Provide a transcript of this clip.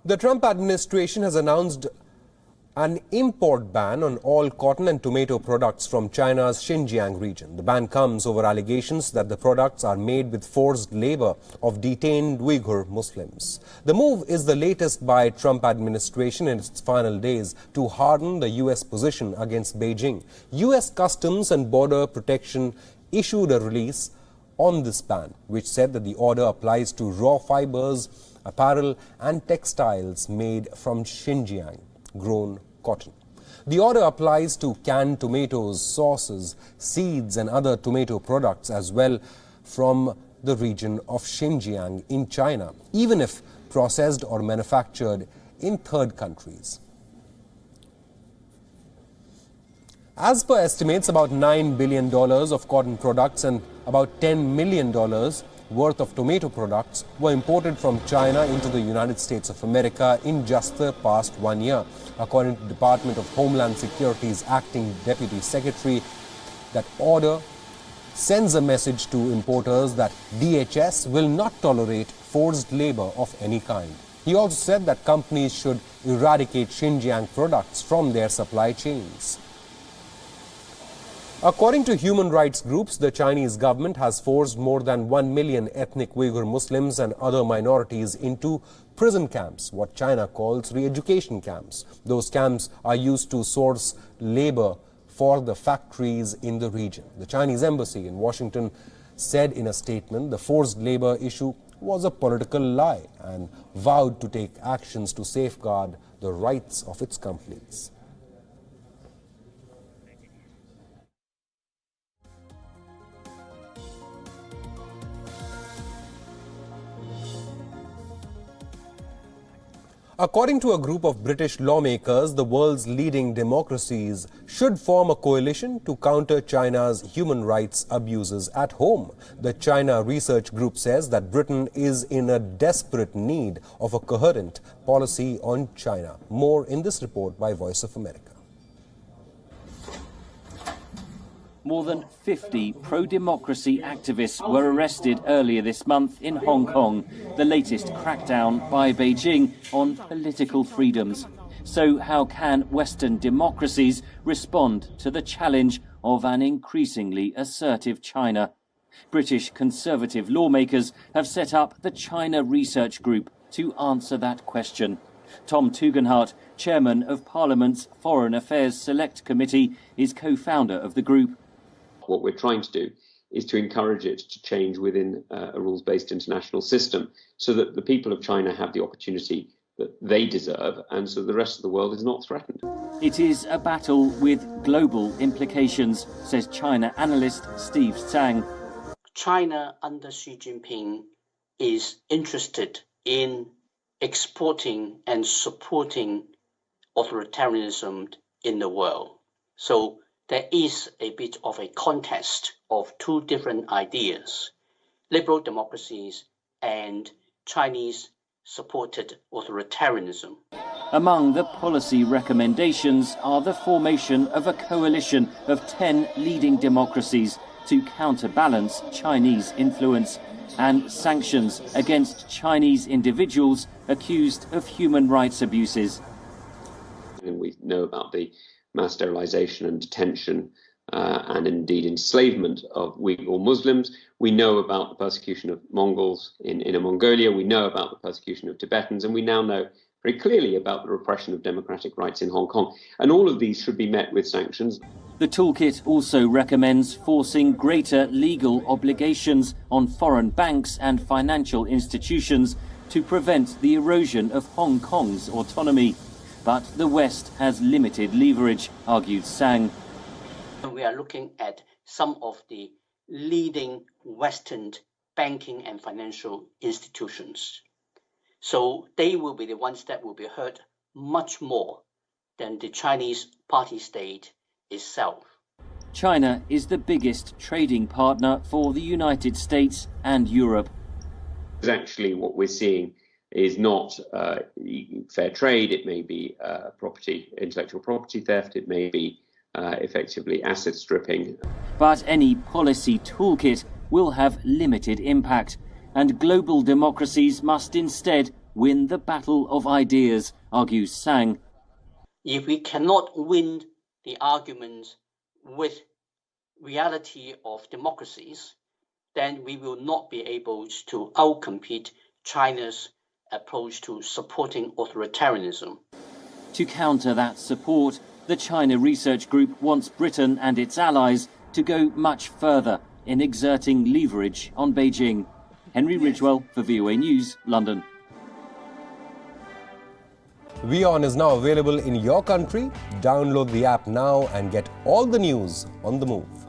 The Trump administration has announced an import ban on all cotton and tomato products from China's Xinjiang region. The ban comes over allegations that the products are made with forced labor of detained Uyghur Muslims. The move is the latest by Trump administration in its final days to harden the U.S. position against Beijing. U.S. Customs and Border Protection issued a release on this ban, which said that the order applies to raw fibers, apparel and textiles made from Xinjiang grown cotton. The order applies to canned tomatoes, sauces, seeds and other tomato products as well from the region of Xinjiang in China, even if processed or manufactured in third countries. As per estimates, about $9 billion of cotton products and about $10 million worth of tomato products were imported from China into the United States of America in just the past 1 year. According to the Department of Homeland Security's acting Deputy Secretary, that order sends a message to importers that DHS will not tolerate forced labor of any kind. He also said that companies should eradicate Xinjiang products from their supply chains. According to human rights groups, the Chinese government has forced more than 1 million ethnic Uyghur Muslims and other minorities into prison camps, what China calls re-education camps. Those camps are used to source labor for the factories in the region. The Chinese embassy in Washington said in a statement the forced labor issue was a political lie and vowed to take actions to safeguard the rights of its companies. According to a group of British lawmakers, the world's leading democracies should form a coalition to counter China's human rights abuses at home. The China Research Group says that Britain is in a desperate need of a coherent policy on China. More in this report by Voice of America. More than 50 pro-democracy activists were arrested earlier this month in Hong Kong, the latest crackdown by Beijing on political freedoms. So how can Western democracies respond to the challenge of an increasingly assertive China? British Conservative lawmakers have set up the China Research Group to answer that question. Tom Tugendhat, chairman of Parliament's Foreign Affairs Select Committee, is co-founder of the group. What we're trying to do is to encourage it to change within a rules-based international system so that the people of China have the opportunity that they deserve and so the rest of the world is not threatened. It is a battle with global implications, says China analyst Steve Tsang. China under Xi Jinping is interested in exporting and supporting authoritarianism in the world. So there is a bit of a contest of two different ideas, liberal democracies and Chinese-supported authoritarianism. Among the policy recommendations are the formation of a coalition of 10 leading democracies to counterbalance Chinese influence and sanctions against Chinese individuals accused of human rights abuses. And we know about the mass sterilization and detention and indeed enslavement of Uyghur Muslims. We know about the persecution of Mongols in Inner Mongolia. We know about the persecution of Tibetans, and we now know very clearly about the repression of democratic rights in Hong Kong. And all of these should be met with sanctions. The toolkit also recommends forcing greater legal obligations on foreign banks and financial institutions to prevent the erosion of Hong Kong's autonomy. But the West has limited leverage, argued Tsang. We are looking at some of the leading Western banking and financial institutions. So they will be the ones that will be hurt much more than the Chinese party state itself. China is the biggest trading partner for the United States and Europe. Actually, what we're seeing is not fair trade. It may be intellectual property theft. It may be effectively asset stripping. But any policy toolkit will have limited impact, and global democracies must instead win the battle of ideas, argues Sang. If we cannot win the arguments with reality of democracies, then we will not be able to outcompete China's approach to supporting authoritarianism. To counter that support, the China Research Group wants Britain and its allies to go much further in exerting leverage on Beijing. Henry Ridgewell for VOA News, London. WION is now available in your country. Download the app now and get all the news on the move.